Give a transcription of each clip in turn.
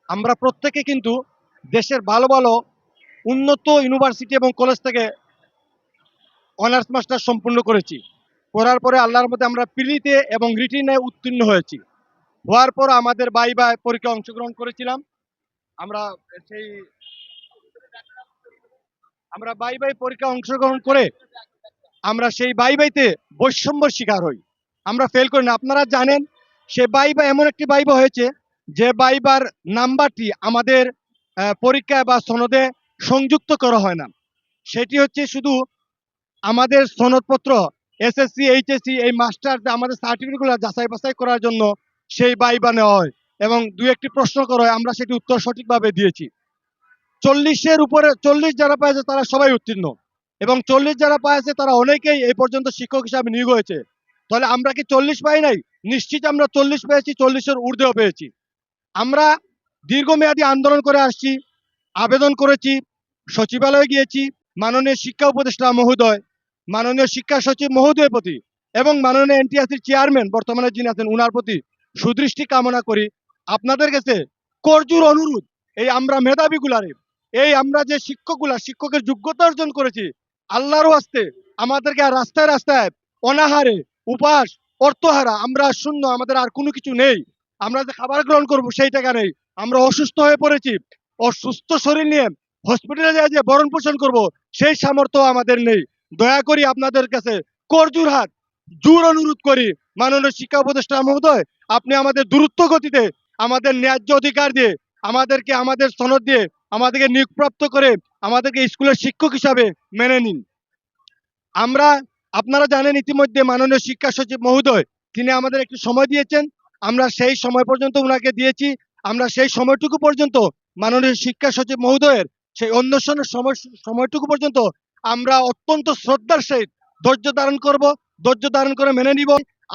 আমরা প্রত্যেকে কিন্তু দেশের ভালো ভালো উন্নত ইউনিভার্সিটি এবং কলেজ থেকে অনার্স মাস্টার সম্পূর্ণ করেছি। করার পরে আল্লাহর মধ্যে আমরা প্রিলিতে এবং রিটিনে উত্তীর্ণ হয়েছি। হওয়ার পর আমাদের ভাইভা পরীক্ষায় অংশগ্রহণ করেছিলাম। আমরা সেই আমরা ভাইভাই পরীক্ষায় অংশগ্রহণ করে আমরা সেই ভাইভাইতে বৈষম্যর শিকার হই। আমরা ফেল করি না। আপনারা জানেন সে ভাইভা এমন একটি ভাইভা হয়েছে যে ভাইবার নাম্বারটি আমাদের পরীক্ষায় বা সনদে সংযুক্ত করা হয় না। সেটি হচ্ছে শুধু আমাদের সনদপত্র এসএসসি এইচএসসি এই মাস্টার আমাদের সার্টিফিকেটগুলো যাচাই বাছাই করার জন্য সেই ভাইভা নেওয়া হয় এবং দু একটি প্রশ্ন করা হয়, আমরা সেটি উত্তর সঠিকভাবে দিয়েছি। 40-এর উপরে 40 যারা পেয়েছে তারা সবাই উত্তীর্ণ এবং 40 যারা পেয়েছে তারা অনেকেই এই পর্যন্ত শিক্ষক হিসাবে নিয়োগ হয়েছে। তাহলে আমরা কি 40 পাই নাই? নিশ্চিত আমরা 40 পেয়েছি, 40-এর ঊর্ধ্বেও পেয়েছি। আমরা দীর্ঘমেয়াদী আন্দোলন করে আসছি, আবেদন করেছি, সচিবালয়ে গিয়েছি, মাননীয় শিক্ষা উপদেষ্টা মহোদয়, মাননীয় শিক্ষা সচিব মহোদয়ের প্রতি এবং মাননীয় এনটিআরসির চেয়ারম্যান বর্তমানে যিনি আছেন উনার প্রতি সুদৃষ্টি কামনা করি। আপনাদের কাছে করজোর অনুরোধ, এই আমরা মেধাবীগুলারে, এই আমরা যে শিক্ষকের যোগ্যতা অর্জন করেছি, আল্লাহরও আসতে আমাদেরকে আর রাস্তায় রাস্তায় অনাহারে উপাস অর্থহারা আমরা শূন্য, আমাদের আর কোনো কিছু নেই। আমরা যে খাবার গ্রহণ করবো সেই টাকা নেই। আমরা অসুস্থ হয়ে পড়েছি, অসুস্থ শরীর নিয়ে হসপিটালে যে ভরণ পোষণ করবো সেই সামর্থ্য আমাদের নেই। দয়া করি আপনাদের কাছে করজোর হাত জোর অনুরোধ করি, মাননীয় শিক্ষা উপদেষ্টা মহোদয়, আপনি আমাদের দ্রুত গতিতে আমাদের ন্যায্য অধিকার দিয়ে আমাদেরকে আমাদের সনদ দিয়ে আমাদেরকে নিয়োগপ্রাপ্ত করে আমাদেরকে স্কুলের শিক্ষক হিসাবে মেনে নিন। আমরা আপনারা জানেন ইতিমধ্যে মাননীয় শিক্ষা সচিব মহোদয় তিনি আমাদের একটু সময় দিয়েছেন। আমরা সেই সময় পর্যন্ত উনাকে দিয়েছি। আমরা সেই সময়টুকু পর্যন্ত মাননীয় শিক্ষা সচিব মহোদয়ের সেই অন্বেষণের সময়টুকু পর্যন্ত আমরা অত্যন্ত শ্রদ্ধার সহিত ধৈর্য ধারণ করব, ধৈর্য ধারণ করে মেনে নিব।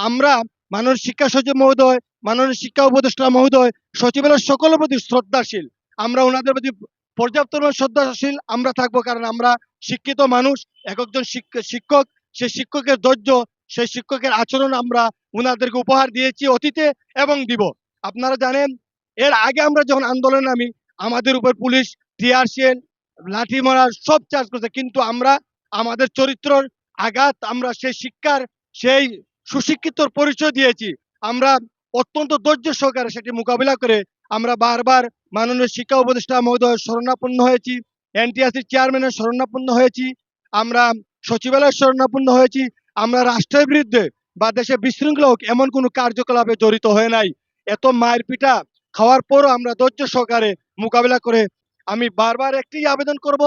আমরা মাননীয় শিক্ষা সচিব মহোদয়, মাননীয় শিক্ষা উপদেষ্টা মহোদয়, সচিবালয়ের সকলের প্রতি শ্রদ্ধাশীল। আমরা ওনাদের প্রতি পর্যাপ্ত শ্রদ্ধাশীল আমরা থাকবো, কারণ আমরা শিক্ষিত মানুষ। একজন শিক্ষক, সেই শিক্ষকের ধৈর্য, সেই শিক্ষকের আচরণ আমরা উনাদেরকে উপহার দিয়েছি অতীতে এবং দিব। আপনারা জানেন এর আগে আমরা যখন আন্দোলনে নামি আমাদের উপর পুলিশ টিয়ারশেল লাঠি মারার সব চার্জ করছে, কিন্তু আমরা আমাদের চরিত্রর আঘাত, আমরা সেই শিক্ষার সেই সুশিক্ষিতর পরিচয় দিয়েছি। আমরা অত্যন্ত ধৈর্য সহকারে সেটি মোকাবিলা করে আমরা বারবার মাননীয় শিক্ষা উপদেষ্টা মহোদয় শরণাপন্ন হয়েছি, এনটিআরসির চেয়ারম্যানের শরণাপন্ন হয়েছি, আমরা সচিবালয়ের শরণাপন্ন হয়েছি। আমরা রাষ্ট্রের বিরুদ্ধে বা দেশে বিশৃঙ্খলা হোক এমন কোনো কার্যকলাপে জড়িত হয়ে নাই। এত মায়ের পিঠা খাওয়ার পরও আমরা ধৈর্য সহকারে মোকাবিলা করে আমি বারবার একটি আবেদন করব,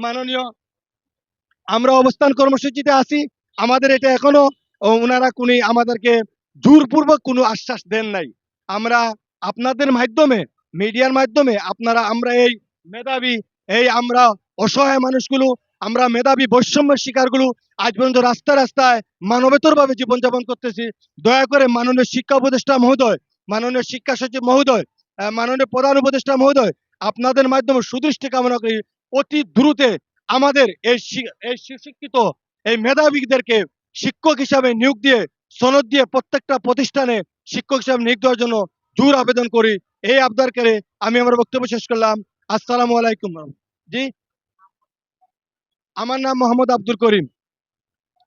মাননীয় আমরা অবস্থান কর্মসূচিতে আছি। আমাদের এটা এখনো ওনারা কোনো আমাদেরকে জোরপূর্বক কোনো আশ্বাস দেন নাই। আমরা আপনাদের মাধ্যমে, মিডিয়ার মাধ্যমে আপনারা আমরা এই মেধাবী, এই আমরা অসহায় মানুষগুলো, আমরা মেধাবী বৈষম্যের শিকারগুলো আজ পর্যন্ত রাস্তায় রাস্তায় মানবেতরভাবে জীবনযাপন করতেছি। দয়া করে মাননীয় শিক্ষা উপদেষ্টা মহোদয়, মাননীয় শিক্ষা সচিব মহোদয়, মাননীয় প্রধান উপদেষ্টা মহোদয়, আপনাদের মাধ্যমে সুদৃষ্টি কামনা করি অতি দ্রুতে আমাদের এই সুশিক্ষিত এই মেধাবীদেরকে শিক্ষক হিসাবে নিয়োগ দিয়ে সনদ দিয়ে প্রত্যেকটা প্রতিষ্ঠানে শিক্ষক হিসাবে নিয়োগ দেওয়ার জন্য জোর আবেদন করি। এই আবদার করে আমি আমার বক্তব্য শেষ করলাম। আসসালামু আলাইকুম। জি, আমার নাম মোহাম্মদ আব্দুল করিম,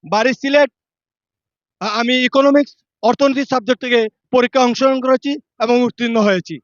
বাড়ি সিলেট। আমি ইকোনমিক্স অর্থনীতি সাবজেক্ট থেকে পরীক্ষা অংশগ্রহণ করেছি এবং উত্তীর্ণ হয়েছি।